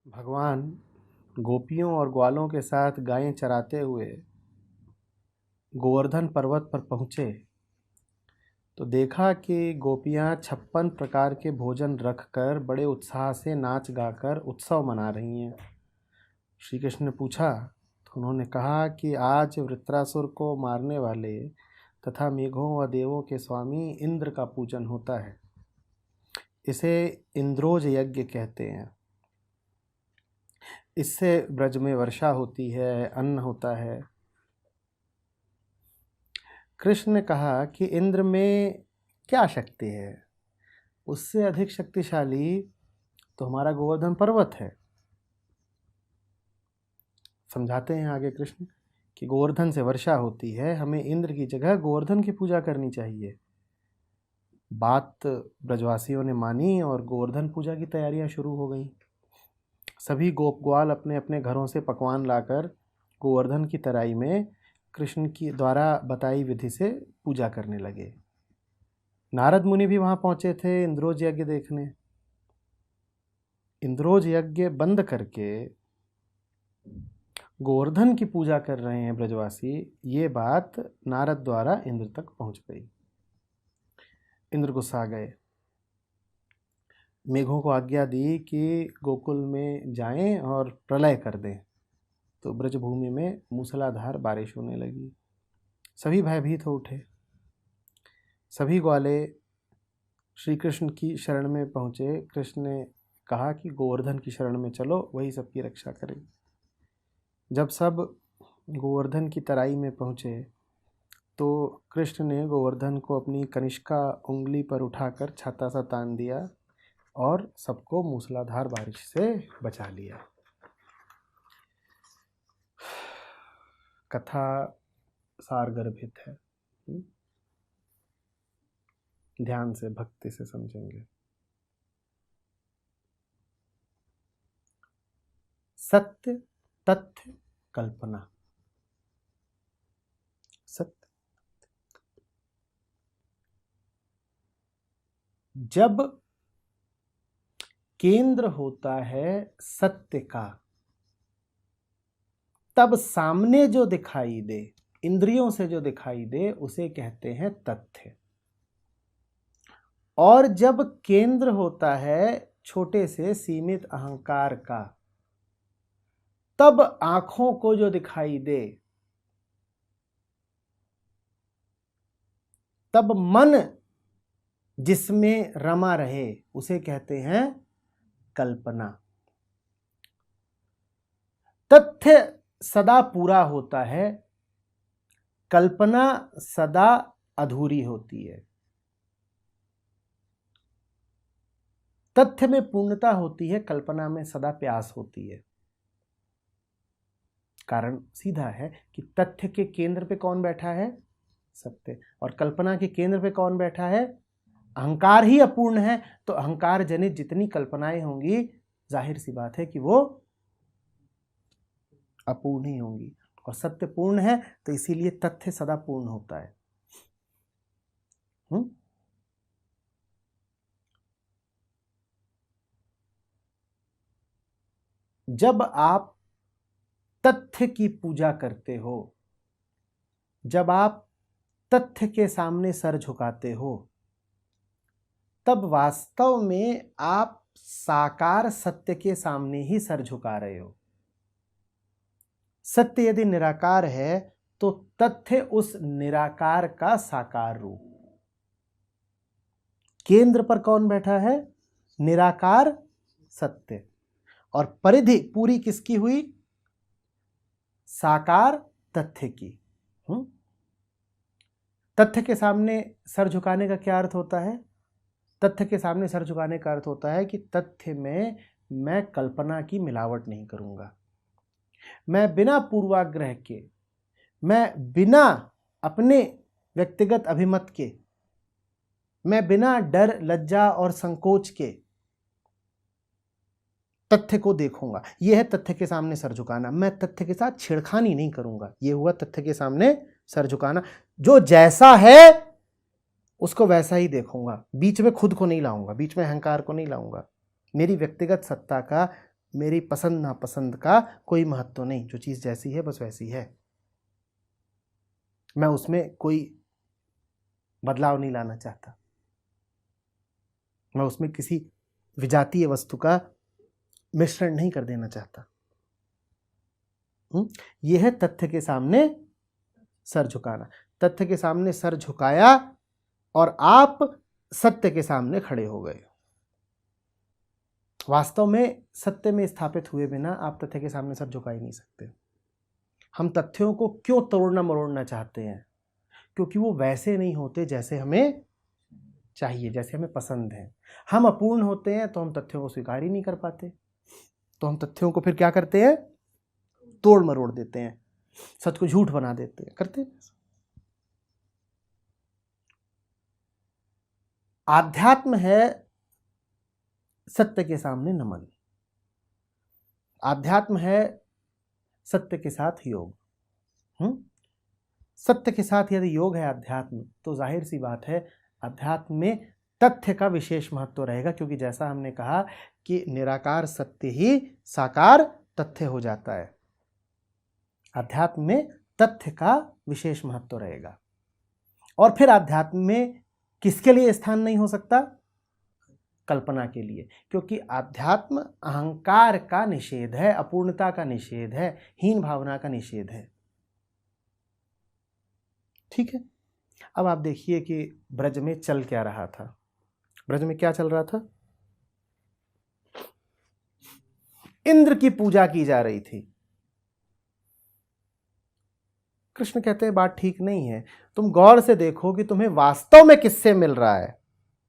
भगवान गोपियों और ग्वालों के साथ गायें चराते हुए गोवर्धन पर्वत पर पहुँचे तो देखा कि गोपियाँ 56 प्रकार के भोजन रखकर बड़े उत्साह से नाच गाकर उत्सव मना रही हैं। श्री कृष्ण ने पूछा तो उन्होंने कहा कि आज वृत्रासुर को मारने वाले तथा मेघों व देवों के स्वामी इंद्र का पूजन होता है। इसे इंद्रोज यज्ञ कहते हैं। इससे ब्रज में वर्षा होती है, अन्न होता है। कृष्ण ने कहा कि इंद्र में क्या शक्ति है, उससे अधिक शक्तिशाली तो हमारा गोवर्धन पर्वत है। समझाते हैं आगे कृष्ण कि गोवर्धन से वर्षा होती है, हमें इंद्र की जगह गोवर्धन की पूजा करनी चाहिए। बात ब्रजवासियों ने मानी और गोवर्धन पूजा की तैयारियां शुरू हो गईं। सभी गोप ग्वाल अपने अपने घरों से पकवान लाकर गोवर्धन की तराई में कृष्ण की द्वारा बताई विधि से पूजा करने लगे। नारद मुनि भी वहां पहुंचे थे इंद्रोज यज्ञ देखने। इंद्रोज यज्ञ बंद करके गोवर्धन की पूजा कर रहे हैं ब्रजवासी, ये बात नारद द्वारा इंद्र तक पहुंच गई। इंद्र गुस्सा गए, मेघों को आज्ञा दी कि गोकुल में जाएं और प्रलय कर दें। तो ब्रजभूमि में मूसलाधार बारिश होने लगी। सभी भयभीत हो उठे। सभी ग्वाले श्री कृष्ण की शरण में पहुँचे। कृष्ण ने कहा कि गोवर्धन की शरण में चलो, वही सबकी रक्षा करे। जब सब गोवर्धन की तराई में पहुँचे तो कृष्ण ने गोवर्धन को अपनी कनिष्का उंगली पर उठाकर छाता सा तान दिया और सबको मूसलाधार बारिश से बचा लिया। कथा सारगर्भित है, ध्यान से भक्ति से समझेंगे। सत्य, तथ्य, कल्पना। सत्य, जब केंद्र होता है सत्य का, तब सामने जो दिखाई दे, इंद्रियों से जो दिखाई दे, उसे कहते हैं तथ्य। और जब केंद्र होता है छोटे से सीमित अहंकार का, तब आंखों को जो दिखाई दे, तब मन जिसमें रमा रहे, उसे कहते हैं कल्पना। तथ्य सदा पूरा होता है, कल्पना सदा अधूरी होती है। तथ्य में पूर्णता होती है, कल्पना में सदा प्यास होती है। कारण सीधा है कि तथ्य के केंद्र पे कौन बैठा है? सत्य। और कल्पना के केंद्र पे कौन बैठा है? अहंकार ही अपूर्ण है। तो अहंकार जनित जितनी कल्पनाएं होंगी, जाहिर सी बात है कि वो अपूर्ण ही होंगी। और सत्य पूर्ण है तो इसीलिए तथ्य सदा पूर्ण होता है। जब आप तथ्य की पूजा करते हो, जब आप तथ्य के सामने सर झुकाते हो, तब वास्तव में आप साकार सत्य के सामने ही सर झुका रहे हो। सत्य यदि निराकार है तो तथ्य उस निराकार का साकार रूप। केंद्र पर कौन बैठा है? निराकार सत्य। और परिधि पूरी किसकी हुई? साकार तथ्य की। तथ्य के सामने सर झुकाने का क्या अर्थ होता है? तथ्य के सामने सर झुकाने का अर्थ होता है कि तथ्य में मैं कल्पना की मिलावट नहीं करूंगा। मैं बिना पूर्वाग्रह के, मैं बिना अपने व्यक्तिगत अभिमत के, मैं बिना डर, लज्जा और संकोच के तथ्य को देखूंगा। यह है तथ्य के सामने सर झुकाना। मैं तथ्य के साथ छेड़खानी नहीं करूंगा। यह हुआ तथ्य के सामने सर झुकाना। जो जैसा है उसको वैसा ही देखूंगा, बीच में खुद को नहीं लाऊंगा, बीच में अहंकार को नहीं लाऊंगा। मेरी व्यक्तिगत सत्ता का मेरी पसंद नापसंद का कोई महत्व नहीं, जो चीज़ जैसी है बस वैसी है, मैं उसमें कोई बदलाव नहीं लाना चाहता, मैं उसमें किसी विजातीय वस्तु का मिश्रण नहीं कर देना चाहता। यह है तथ्य के सामने सर झुकाना। तथ्य के सामने सर झुकाया और आप सत्य के सामने खड़े हो गए। वास्तव में सत्य में स्थापित हुए बिना आप तथ्य के सामने सर झुका ही नहीं सकते। हम तथ्यों को क्यों तोड़ना मरोड़ना चाहते हैं? क्योंकि वो वैसे नहीं होते जैसे हमें चाहिए, जैसे हमें पसंद है। हम अपूर्ण होते हैं तो हम तथ्यों को स्वीकार ही नहीं कर पाते, तो हम तथ्यों को फिर क्या करते हैं? तोड़ मरोड़ देते हैं, सच को झूठ बना देते हैं, करते हैं। आध्यात्म है सत्य के सामने नमन, आध्यात्म है सत्य के साथ योग। सत्य के साथ यदि योग है आध्यात्म, तो जाहिर सी बात है अध्यात्म में तथ्य का विशेष महत्व रहेगा, क्योंकि जैसा हमने कहा कि निराकार सत्य ही साकार तथ्य हो जाता है। अध्यात्म में तथ्य का विशेष महत्व रहेगा। और फिर अध्यात्म में किसके लिए स्थान नहीं हो सकता? कल्पना के लिए, क्योंकि अध्यात्म अहंकार का निषेध है, अपूर्णता का निषेध है, हीन भावना का निषेध है। ठीक है, अब आप देखिए कि ब्रज में चल क्या रहा था। ब्रज में क्या चल रहा था? इंद्र की पूजा की जा रही थी। कृष्ण कहते हैं बात ठीक नहीं है, तुम गौर से देखो कि तुम्हें वास्तव में किससे मिल रहा है।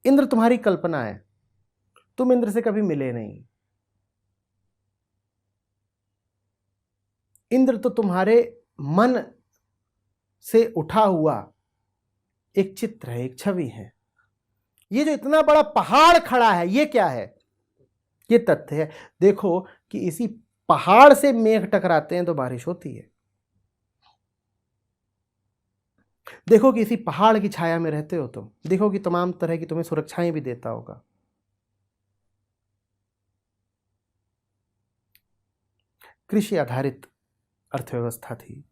इंद्र तुम्हारी कल्पना है, तुम इंद्र से कभी मिले नहीं। इंद्र तो तुम्हारे मन से उठा हुआ एक चित्र है, एक छवि है। ये जो इतना बड़ा पहाड़ खड़ा है, ये क्या है? ये तथ्य है। देखो कि इसी पहाड़ से मेघ टकराते हैं तो बारिश होती है। देखो कि इसी पहाड़ की छाया में रहते हो तुम, देखो कि तमाम तरह की तुम्हें सुरक्षाएं भी देता होगा। कृषि आधारित अर्थव्यवस्था थी,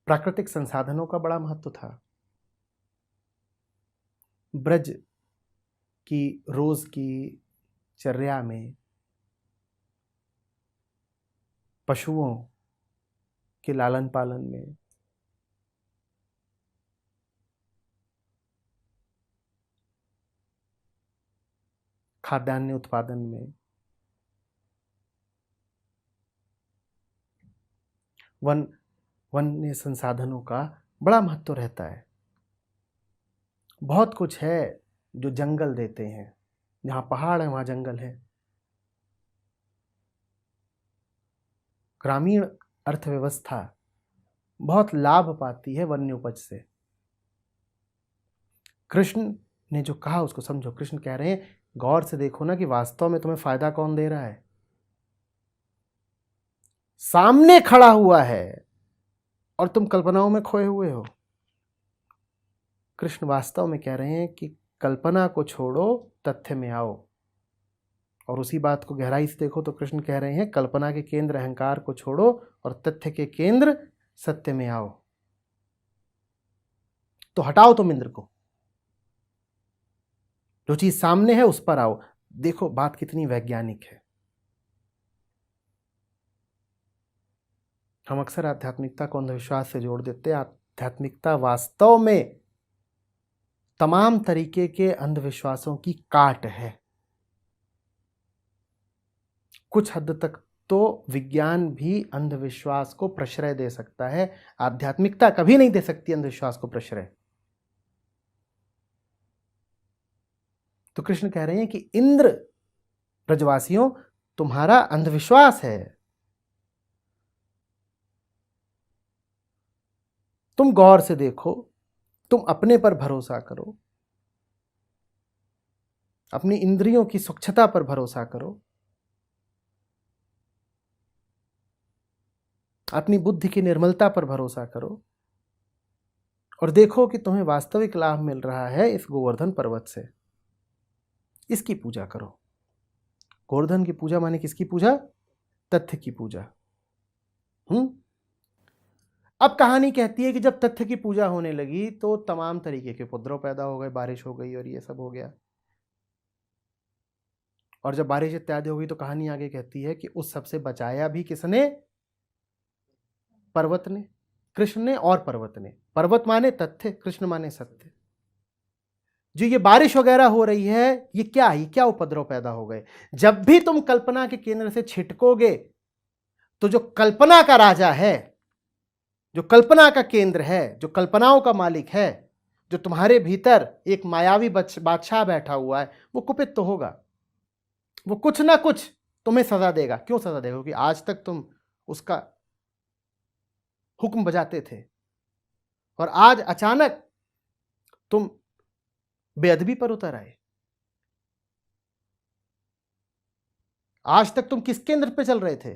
प्राकृतिक संसाधनों का बड़ा महत्व था। ब्रज की रोज की चर्या में पशुओं के लालन पालन में खाद्यान्न उत्पादन में वन्य संसाधनों का बड़ा महत्व रहता है। बहुत कुछ है जो जंगल देते हैं, जहां पहाड़ है वहां जंगल है। ग्रामीण अर्थव्यवस्था बहुत लाभ पाती है वन्य उपज से। कृष्ण ने जो कहा उसको समझो। कृष्ण कह रहे हैं गौर से देखो ना कि वास्तव में तुम्हें फायदा कौन दे रहा है। सामने खड़ा हुआ है और तुम कल्पनाओं में खोए हुए हो। कृष्ण वास्तव में कह रहे हैं कि कल्पना को छोड़ो, तथ्य में आओ। और उसी बात को गहराई से देखो तो कृष्ण कह रहे हैं कल्पना के केंद्र अहंकार को छोड़ो और तथ्य के केंद्र सत्य में आओ। तो हटाओ तुम इंद्र को, जो चीज सामने है उस पर आओ। देखो बात कितनी वैज्ञानिक है। हम अक्सर आध्यात्मिकता को अंधविश्वास से जोड़ देते हैं। आध्यात्मिकता वास्तव में तमाम तरीके के अंधविश्वासों की काट है। कुछ हद तक तो विज्ञान भी अंधविश्वास को प्रश्रय दे सकता है, आध्यात्मिकता कभी नहीं दे सकती अंधविश्वास को प्रश्रय। तो कृष्ण कह रहे हैं कि इंद्र ब्रजवासियों तुम्हारा अंधविश्वास है, तुम गौर से देखो, तुम अपने पर भरोसा करो, अपनी इंद्रियों की स्वच्छता पर भरोसा करो, अपनी बुद्धि की निर्मलता पर भरोसा करो और देखो कि तुम्हें वास्तविक लाभ मिल रहा है इस गोवर्धन पर्वत से। इसकी पूजा करो। गोवर्धन की पूजा माने किसकी पूजा? तथ्य की पूजा। अब कहानी कहती है कि जब तथ्य की पूजा होने लगी तो तमाम तरीके के उपद्रव पैदा हो गए, बारिश हो गई और ये सब हो गया। और जब बारिश इत्यादि हो गई तो कहानी आगे कहती है कि उस सब से बचाया भी किसने? पर्वत ने, कृष्ण ने और पर्वत ने। पर्वत माने तथ्य, कृष्ण माने सत्य। जो ये बारिश वगैरह हो रही है, ये क्या उपद्रव पैदा हो गए? जब भी तुम कल्पना के केंद्र से छिटकोगे तो जो कल्पना का राजा है, जो कल्पना का केंद्र है, जो कल्पनाओं का मालिक है, जो तुम्हारे भीतर एक मायावी बादशाह बैठा हुआ है, वो कुपित तो होगा। वो कुछ ना कुछ तुम्हें सजा देगा। क्यों सजा देगा? क्योंकि आज तक तुम उसका हुक्म बजाते थे और आज अचानक तुम बेअदबी पर उतर आए। आज तक तुम किस केंद्र पे चल रहे थे?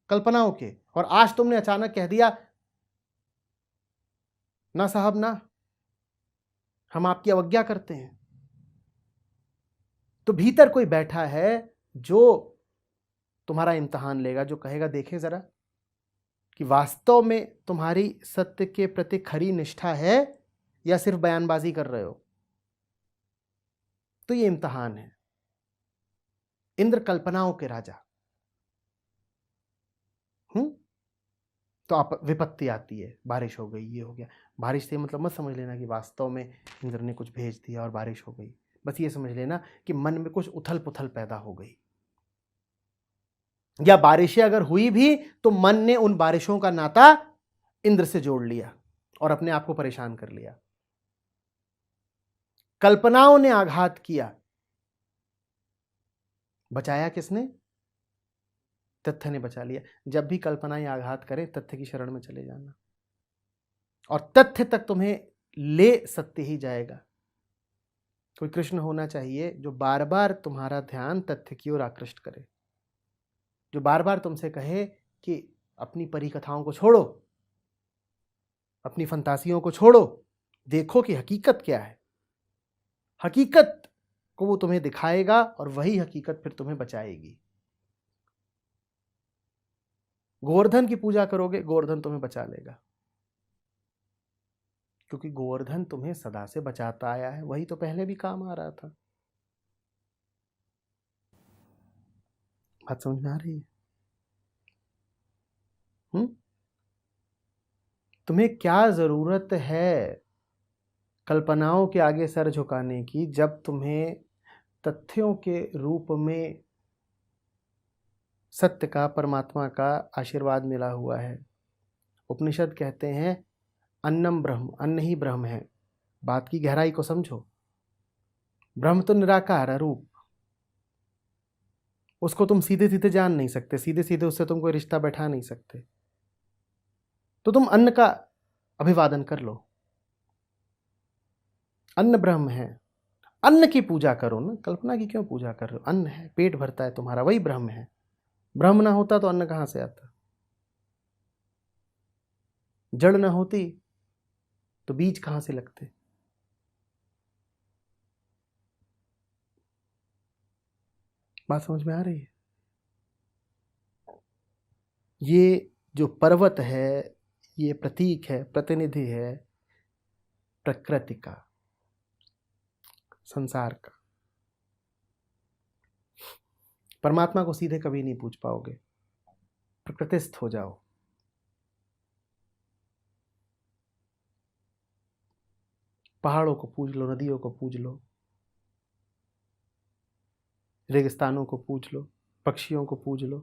कल्पनाओं के। और आज तुमने अचानक कह दिया ना साहब ना, हम आपकी अवज्ञा करते हैं। तो भीतर कोई बैठा है जो तुम्हारा इम्तिहान लेगा, जो कहेगा देखे जरा कि वास्तव में तुम्हारी सत्य के प्रति खरी निष्ठा है या सिर्फ बयानबाजी कर रहे हो। तो ये इम्तिहान है। इंद्र कल्पनाओं के राजा। तो आप विपत्ति आती है, बारिश हो गई, ये हो गया। बारिश से मतलब मत समझ लेना कि वास्तव में इंद्र ने कुछ भेज दिया और बारिश हो गई। बस ये समझ लेना कि मन में कुछ उथल पुथल पैदा हो गई, या बारिशें अगर हुई भी तो मन ने उन बारिशों का नाता इंद्र से जोड़ लिया और अपने आप को परेशान कर लिया। कल्पनाओं ने आघात किया, बचाया किसने? तथ्य ने बचा लिया। जब भी कल्पनाएं आघात करें, तथ्य की शरण में चले जाना और तथ्य तक तुम्हें ले सत्य ही जाएगा। कोई कृष्ण होना चाहिए जो बार बार तुम्हारा ध्यान तथ्य की ओर आकृष्ट करे, जो बार बार तुमसे कहे कि अपनी परिकथाओं को छोड़ो, अपनी फंतासियों को छोड़ो, देखो कि हकीकत क्या है। हकीकत को वो तुम्हें दिखाएगा और वही हकीकत फिर तुम्हें बचाएगी। गोवर्धन की पूजा करोगे, गोवर्धन तुम्हें बचा लेगा, क्योंकि गोवर्धन तुम्हें सदा से बचाता आया है। वही तो पहले भी काम आ रहा था। बात समझ में आ रही है? तुम्हें क्या जरूरत है कल्पनाओं के आगे सर झुकाने की, जब तुम्हें तथ्यों के रूप में सत्य का, परमात्मा का आशीर्वाद मिला हुआ है। उपनिषद कहते हैं अन्नम ब्रह्म, अन्न ही ब्रह्म है। बात की गहराई को समझो। ब्रह्म तो निराकार रूप, उसको तुम सीधे सीधे जान नहीं सकते, सीधे सीधे उससे तुम कोई रिश्ता बैठा नहीं सकते। तो तुम अन्न का अभिवादन कर लो। अन्न ब्रह्म है, अन्न की पूजा करो ना। कल्पना की क्यों पूजा कर रहे हो? अन्न है, पेट भरता है तुम्हारा, वही ब्रह्म है। ब्रह्म ना होता तो अन्न कहां से आता? जड़ ना होती तो बीज कहां से लगते? बात समझ में आ रही है? ये जो पर्वत है, ये प्रतीक है, प्रतिनिधि है प्रकृति का, संसार का। परमात्मा को सीधे कभी नहीं पूछ पाओगे। प्रकृतिस्थ हो जाओ। पहाड़ों को पूज लो, नदियों को पूज लो, रेगिस्तानों को पूज लो, पक्षियों को पूज लो,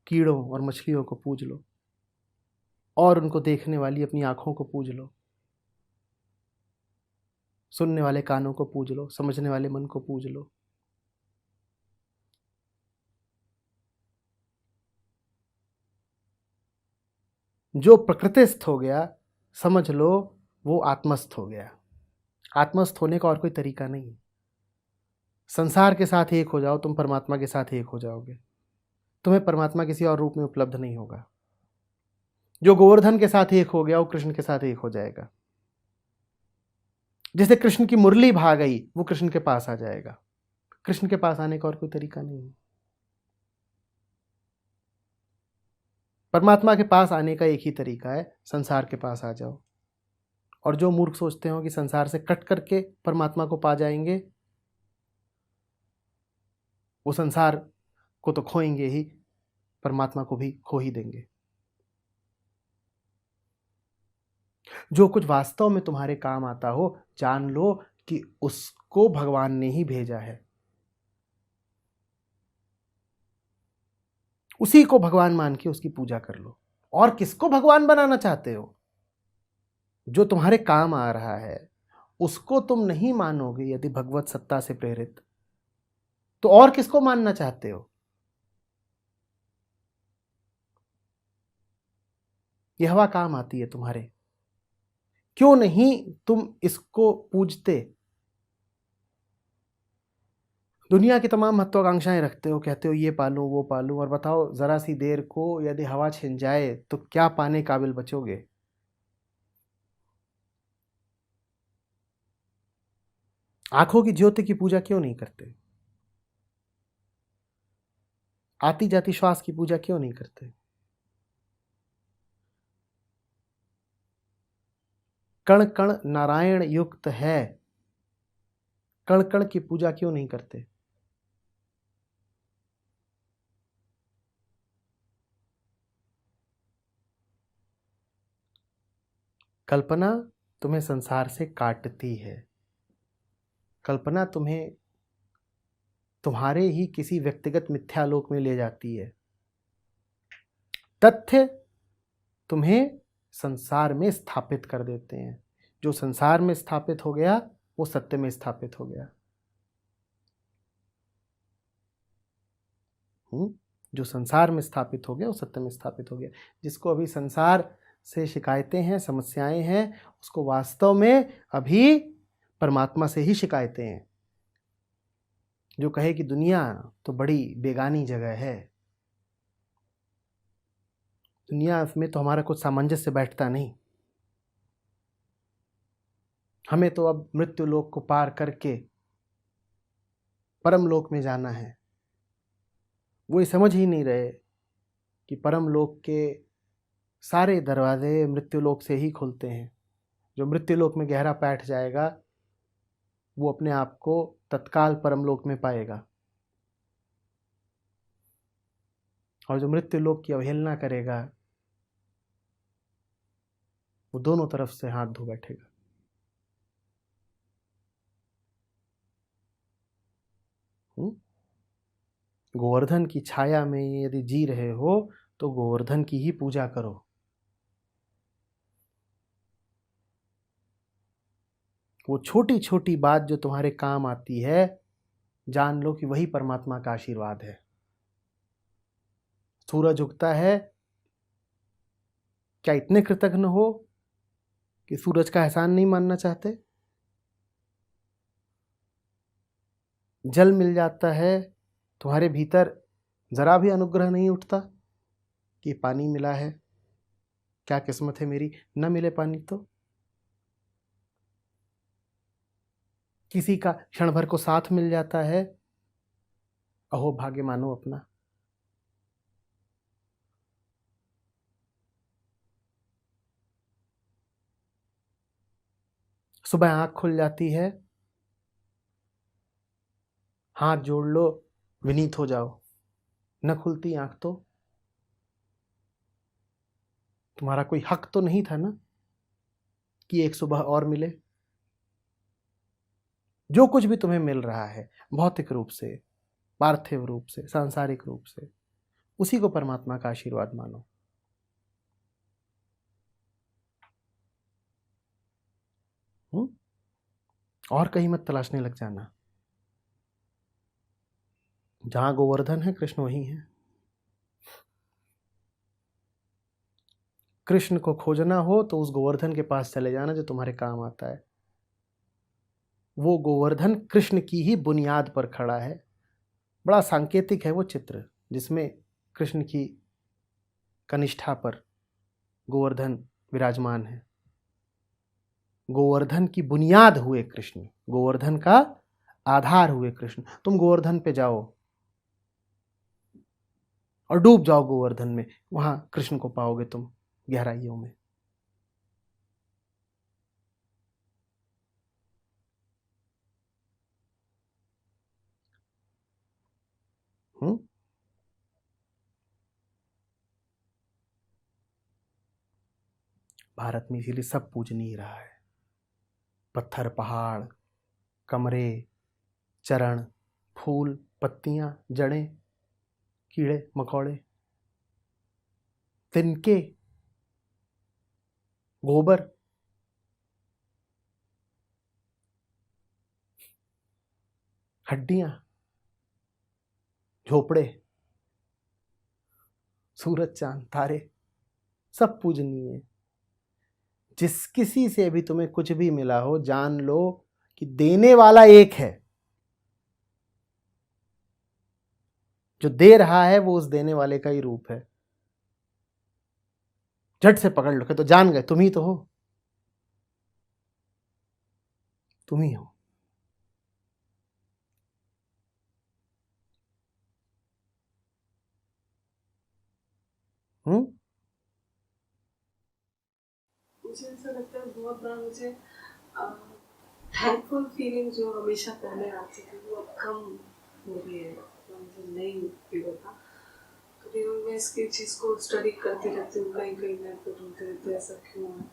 कीड़ों और मछलियों को पूज लो, और उनको देखने वाली अपनी आंखों को पूज लो, सुनने वाले कानों को पूज लो, समझने वाले मन को पूज लो। जो प्रकृतिस्थ हो गया, समझ लो वो आत्मस्थ हो गया। आत्मस्थ होने का और कोई तरीका नहीं है। संसार के साथ एक हो जाओ, तुम परमात्मा के साथ एक हो जाओगे। तुम्हें परमात्मा किसी और रूप में उपलब्ध नहीं होगा। जो गोवर्धन के साथ एक हो गया, वो कृष्ण के साथ एक हो जाएगा। जैसे कृष्ण की मुरली भा गई, वो कृष्ण के पास आ जाएगा। कृष्ण के पास आने का और कोई तरीका नहीं है। परमात्मा के पास आने का एक ही तरीका है, संसार के पास आ जाओ। और जो मूर्ख सोचते हो कि संसार से कट करके परमात्मा को पा जाएंगे, वो संसार को तो खोएंगे ही, परमात्मा को भी खो ही देंगे। जो कुछ वास्तव में तुम्हारे काम आता हो, जान लो कि उसको भगवान ने ही भेजा है। उसी को भगवान मान के उसकी पूजा कर लो। और किसको भगवान बनाना चाहते हो? जो तुम्हारे काम आ रहा है उसको तुम नहीं मानोगे यदि भगवत सत्ता से प्रेरित, तो और किसको मानना चाहते हो? यह हवा काम आती है तुम्हारे, क्यों नहीं तुम इसको पूजते? दुनिया की तमाम महत्वाकांक्षाएं रखते हो, कहते हो ये पालूं वो पालूं, और बताओ जरा सी देर को यदि हवा छिन जाए तो क्या पाने काबिल बचोगे? आंखों की ज्योति की पूजा क्यों नहीं करते? आती जाती श्वास की पूजा क्यों नहीं करते? कण कण नारायण युक्त है, कण कण की पूजा क्यों नहीं करते? कल्पना तुम्हें संसार से काटती है। कल्पना तुम्हें तुम्हारे ही किसी व्यक्तिगत मिथ्यालोक में ले जाती है। तथ्य तुम्हें संसार में स्थापित कर देते हैं। जो संसार में स्थापित हो गया वो सत्य में स्थापित हो गया। जो संसार में स्थापित हो गया वो सत्य में स्थापित हो गया। जिसको अभी संसार से शिकायतें हैं, समस्याएं हैं, उसको वास्तव में अभी परमात्मा से ही शिकायतें हैं। जो कहे कि दुनिया तो बड़ी बेगानी जगह है, दुनिया में तो हमारा कुछ सामंजस्य बैठता नहीं, हमें तो अब मृत्यु लोक को पार करके परम लोक में जाना है। वो ये समझ ही नहीं रहे कि परम लोक के सारे दरवाजे मृत्यु लोक से ही खुलते हैं। जो मृत्यु लोक में गहरा बैठ जाएगा वो अपने आप को तत्काल परम लोक में पाएगा, और जो मृत्यु लोक की अवहेलना करेगा वो दोनों तरफ से हाथ धो बैठेगा। गोवर्धन की छाया में यदि जी रहे हो तो गोवर्धन की ही पूजा करो। वो छोटी छोटी बात जो तुम्हारे काम आती है, जान लो कि वही परमात्मा का आशीर्वाद है। सूरज उगता है, क्या इतने कृतज्ञ हो कि सूरज का एहसान नहीं मानना चाहते? जल मिल जाता है, तुम्हारे भीतर जरा भी अनुग्रह नहीं उठता कि पानी मिला है, क्या किस्मत है मेरी, न मिले पानी तो। किसी का क्षण भर को साथ मिल जाता है, अहो भाग्य मानो अपना। सुबह आंख खुल जाती है, हाथ जोड़ लो, विनीत हो जाओ। न खुलती आंख तो तुम्हारा कोई हक तो नहीं था ना कि एक सुबह और मिले। जो कुछ भी तुम्हें मिल रहा है भौतिक रूप से, पार्थिव रूप से, सांसारिक रूप से, उसी को परमात्मा का आशीर्वाद मानो। और कहीं मत तलाशने लग जाना। जहां गोवर्धन है कृष्ण वहीं है। कृष्ण को खोजना हो तो उस गोवर्धन के पास चले जाना जो तुम्हारे काम आता है। वो गोवर्धन कृष्ण की ही बुनियाद पर खड़ा है। बड़ा सांकेतिक है वो चित्र जिसमें कृष्ण की कनिष्ठा पर गोवर्धन विराजमान है। गोवर्धन की बुनियाद हुए कृष्ण, गोवर्धन का आधार हुए कृष्ण। तुम गोवर्धन पे जाओ और डूब जाओ गोवर्धन में, वहां कृष्ण को पाओगे तुम गहराइयों में। हम्म। भारत में इसीलिए सब पूजनीय रहा है। पत्थर, पहाड़, कमरे, चरण, फूल, पत्तियां, जड़ें, कीड़े मकोड़े, तिनके, गोबर, हड्डियां, झोपड़े, सूरज, चांद, तारे, सब पूजनीय है। जिस किसी से भी तुम्हें कुछ भी मिला हो, जान लो कि देने वाला एक है। जो दे रहा है वो उस देने वाले का ही रूप है। झट से पकड़ लो कि तो जान गए, तुम ही तो हो, तुम ही हो। मुझे ऐसा लगता है बहुत बार मुझे थैंकफुल फीलिंग जो हमेशा पहले आती थी वो अब कम हो रही है, मुझे नहीं फील होता। कभी मैं इसकी चीज़ को स्टडी करती रहती हूँ, कहीं कहीं मैं तो ढूंढते रहती हूँ ऐसा क्यों है।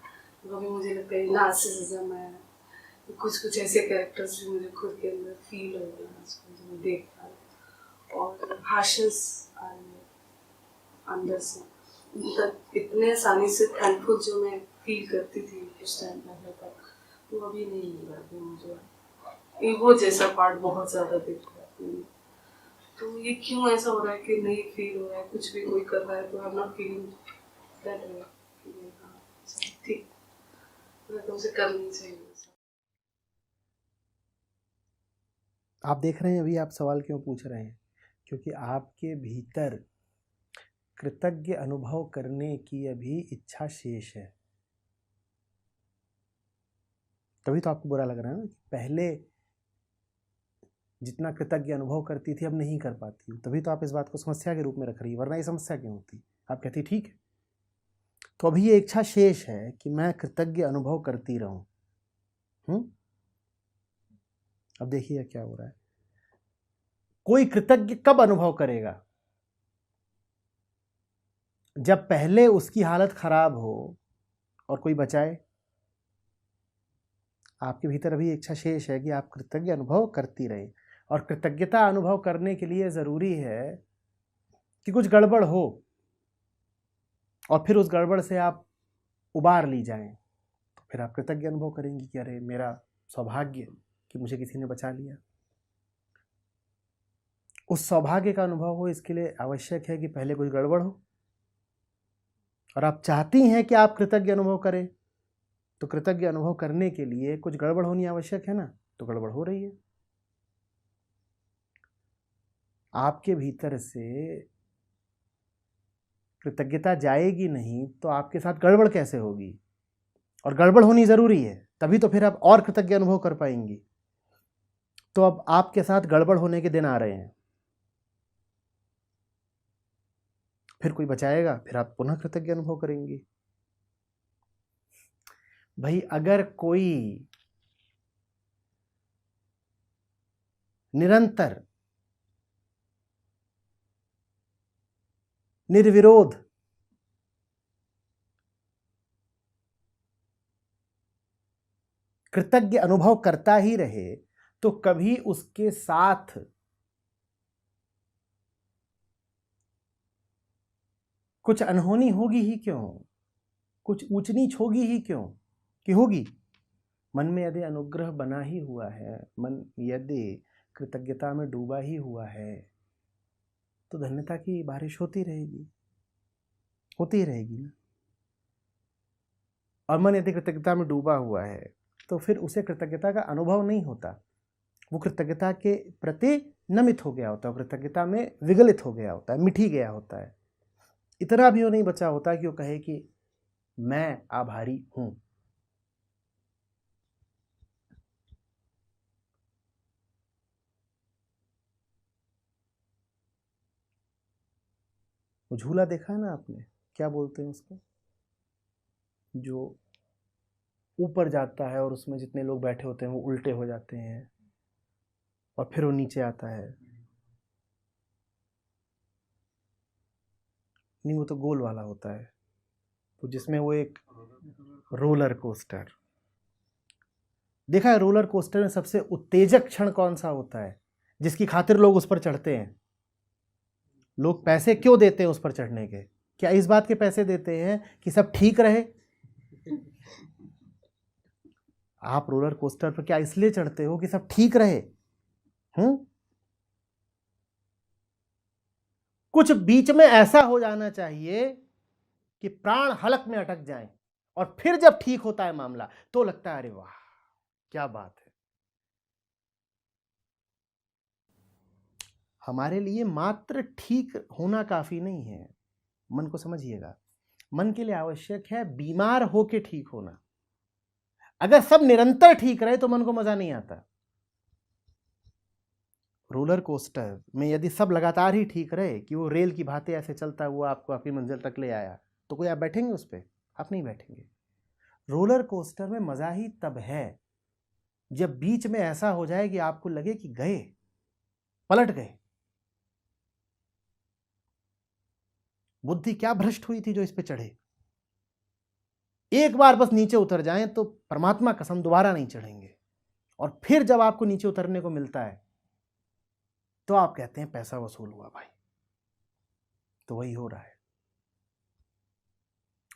कभी मुझे लगता है नार्सिसिज्म है, कुछ ऐसे कैरेक्टर्स भी मुझे खुद के अंदर फील हो रहे हैं जो मैं देख पा रही हूँ, और हार्शनेस आ रही है अंदर से। मतलब इतने आसानी से थैंकफुल जो मैं फील करती थी कुछ टाइम पहले तक, वो अभी नहीं मिल रहा मुझे। ईगो जैसा पार्ट बहुत ज़्यादा दिख रहा है। तो ये क्यों ऐसा हो रहा है कि नहीं फील हो रहा है, कुछ भी कोई कर रहा है तो I am not feeling that way. ठीक, तुमसे करनी चाहिए। आप देख रहे हैं अभी आप सवाल क्यों पूछ रहे हैं? क्योंकि आपके भीतर कृतज्ञ अनुभव करने की अभी इच्छा शेष है। तभी तो आपको बुरा लग रहा है ना, पहले जितना कृतज्ञ अनुभव करती थी अब नहीं कर पाती हूँ। तभी तो आप इस बात को समस्या के रूप में रख रही है, वरना ये समस्या क्यों होती? आप कहती ठीक है। तो अभी ये इच्छा शेष है कि मैं कृतज्ञ अनुभव करती रहूं। अब देखिए क्या हो रहा है। कोई कृतज्ञ कब अनुभव करेगा? जब पहले उसकी हालत खराब हो और कोई बचाए। आपके भीतर अभी इच्छा शेष है कि आप कृतज्ञ अनुभव करती रहें, और कृतज्ञता अनुभव करने के लिए जरूरी है कि कुछ गड़बड़ हो और फिर उस गड़बड़ से आप उबार ली जाएं। तो फिर आप कृतज्ञ अनुभव करेंगी कि अरे मेरा सौभाग्य कि मुझे किसी ने बचा लिया। उस सौभाग्य का अनुभव हो इसके लिए आवश्यक है कि पहले कुछ गड़बड़ हो, और आप चाहती हैं कि आप कृतज्ञ अनुभव करें, तो कृतज्ञ अनुभव करने के लिए कुछ गड़बड़ होनी आवश्यक है ना। तो गड़बड़ हो रही है। आपके भीतर से कृतज्ञता जाएगी नहीं तो आपके साथ गड़बड़ कैसे होगी? और गड़बड़ होनी जरूरी है, तभी तो फिर आप और कृतज्ञ अनुभव कर पाएंगी। तो अब आपके साथ गड़बड़ होने के दिन आ रहे हैं, फिर कोई बचाएगा, फिर आप पुनः कृतज्ञ अनुभव करेंगी। भाई अगर कोई निरंतर निर्विरोध कृतज्ञ अनुभव करता ही रहे तो कभी उसके साथ कुछ अनहोनी होगी ही क्यों? कुछ ऊंच नीच होगी ही क्यों? कि होगी। मन में यदि अनुग्रह बना ही हुआ है, मन यदि कृतज्ञता में डूबा ही हुआ है, तो धन्यता की बारिश होती रहेगी, होती ही रहेगी ना। और मन यदि कृतज्ञता में डूबा हुआ है तो फिर उसे कृतज्ञता का अनुभव नहीं होता। वो कृतज्ञता के प्रति नमित हो गया होता है, कृतज्ञता में विगलित हो गया होता है, मिठी गया होता है। इतना भी वो नहीं बचा होता कि वो कहे कि मैं आभारी हूं। वो झूला देखा है ना आपने, क्या बोलते हैं उसको, जो ऊपर जाता है और उसमें जितने लोग बैठे होते हैं वो उल्टे हो जाते हैं और फिर वो नीचे आता है। नहीं, वो तो गोल वाला होता है, तो जिसमें वो एक रोलर कोस्टर। देखा है रोलर कोस्टर में सबसे उत्तेजक क्षण कौन सा होता है, जिसकी खातिर लोग उस पर चढ़ते हैं? लोग पैसे क्यों देते हैं उस पर चढ़ने के? क्या इस बात के पैसे देते हैं कि सब ठीक रहे? आप रोलर कोस्टर पर क्या इसलिए चढ़ते हो कि सब ठीक रहे? कुछ बीच में ऐसा हो जाना चाहिए कि प्राण हलक में अटक जाएं, और फिर जब ठीक होता है मामला तो लगता है अरे वाह क्या बात है। हमारे लिए मात्र ठीक होना काफी नहीं है, मन को समझिएगा। मन के लिए आवश्यक है बीमार होके ठीक होना। अगर सब निरंतर ठीक रहे तो मन को मजा नहीं आता। रोलर कोस्टर में यदि सब लगातार ही ठीक रहे कि वो रेल की भांति ऐसे चलता हुआ आपको आपकी मंजिल तक ले आया, तो कोई आप बैठेंगे उस पर? आप नहीं बैठेंगे। रोलर कोस्टर में मजा ही तब है जब बीच में ऐसा हो जाए कि आपको लगे कि गए, पलट गए। बुद्धि क्या भ्रष्ट हुई थी जो इस पे चढ़े। एक बार बस नीचे उतर जाएं तो परमात्मा कसम दोबारा नहीं चढ़ेंगे। और फिर जब आपको नीचे उतरने को मिलता है तो आप कहते हैं पैसा वसूल हुआ भाई। तो वही हो रहा है।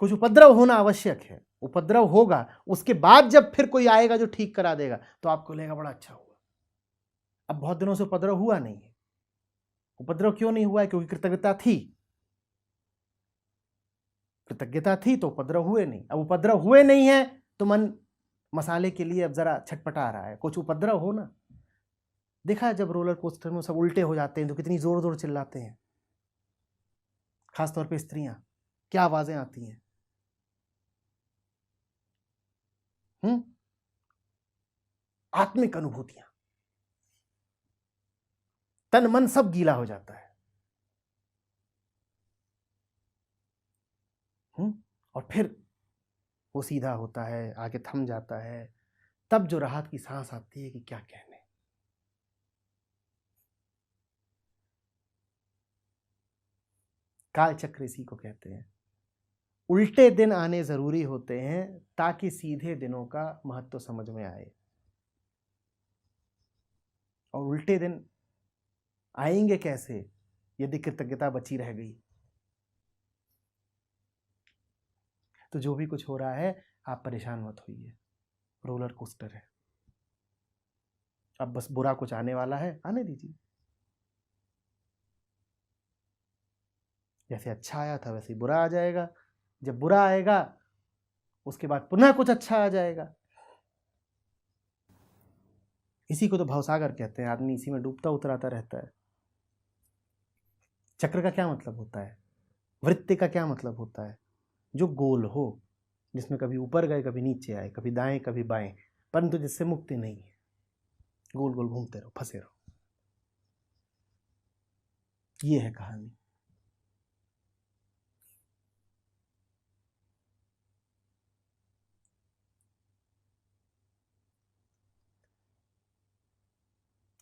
कुछ उपद्रव होना आवश्यक है, उपद्रव होगा, उसके बाद जब फिर कोई आएगा जो ठीक करा देगा तो आपको लगेगा बड़ा अच्छा हुआ। अब बहुत दिनों से उपद्रव हुआ नहीं है। उपद्रव क्यों नहीं हुआ है? क्योंकि कृतज्ञता थी। कृतज्ञता थी तो उपद्रव हुए नहीं। अब उपद्रव हुए नहीं है तो मन मसाले के लिए अब जरा छटपटा रहा है। कुछ उपद्रव हो ना। देखा है जब रोलर कोस्टर में सब उल्टे हो जाते हैं तो कितनी जोर जोर चिल्लाते हैं, खासतौर पे स्त्रियां, क्या आवाजें आती हैं। आत्मिक अनुभूतियां, तन मन सब गीला हो जाता है। और फिर वो सीधा होता है, आगे थम जाता है। तब जो राहत की सांस आती है कि क्या कहने। काल चक्र इसी को कहते हैं। उल्टे दिन आने जरूरी होते हैं ताकि सीधे दिनों का महत्व समझ में आए। और उल्टे दिन आएंगे कैसे यदि कृतज्ञता बची रह गई? तो जो भी कुछ हो रहा है आप परेशान मत होइए, रोलर कोस्टर है। अब बस बुरा कुछ आने वाला है, आने दीजिए। जैसे अच्छा आया था वैसे ही बुरा आ जाएगा। जब बुरा आएगा उसके बाद पुनः कुछ अच्छा आ जाएगा। इसी को तो भवसागर कहते हैं। आदमी इसी में डूबता उतराता रहता है। चक्र का क्या मतलब होता है? वृत्ति का क्या मतलब होता है? जो गोल हो, जिसमें कभी ऊपर गए कभी नीचे आए, कभी दाएं कभी बाएं, परंतु जिससे मुक्ति नहीं है। गोल गोल घूमते रहो, फंसे रहो। ये है कहानी।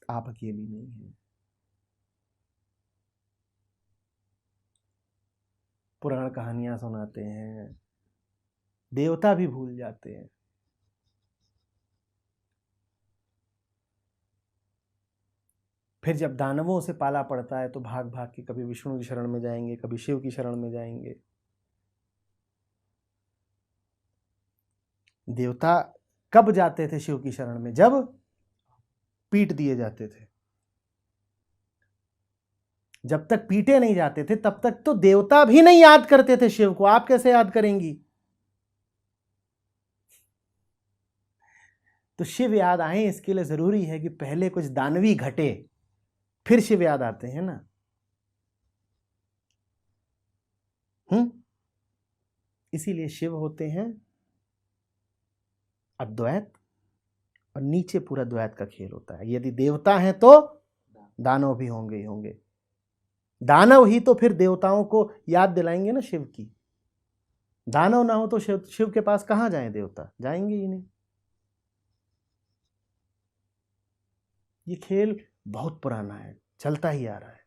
आप अकेली नहीं है। पुराण कहानियां सुनाते हैं, देवता भी भूल जाते हैं। फिर जब दानवों से पाला पड़ता है तो भाग भाग के कभी विष्णु की शरण में जाएंगे, कभी शिव की शरण में जाएंगे। देवता कब जाते थे शिव की शरण में? जब पीट दिए जाते थे। जब तक पीटे नहीं जाते थे तब तक तो देवता भी नहीं याद करते थे शिव को। आप कैसे याद करेंगी? तो शिव याद आए इसके लिए जरूरी है कि पहले कुछ दानवी घटे, फिर शिव याद आते हैं ना। इसीलिए शिव होते हैं अद्वैत, और नीचे पूरा द्वैत का खेल होता है। यदि देवता हैं तो दानव भी होंगे ही होंगे। दानव ही तो फिर देवताओं को याद दिलाएंगे ना शिव की। दानव ना हो तो शिव के पास कहाँ जाएं देवता, जाएंगे ही नहीं। ये खेल बहुत पुराना है, चलता ही आ रहा है।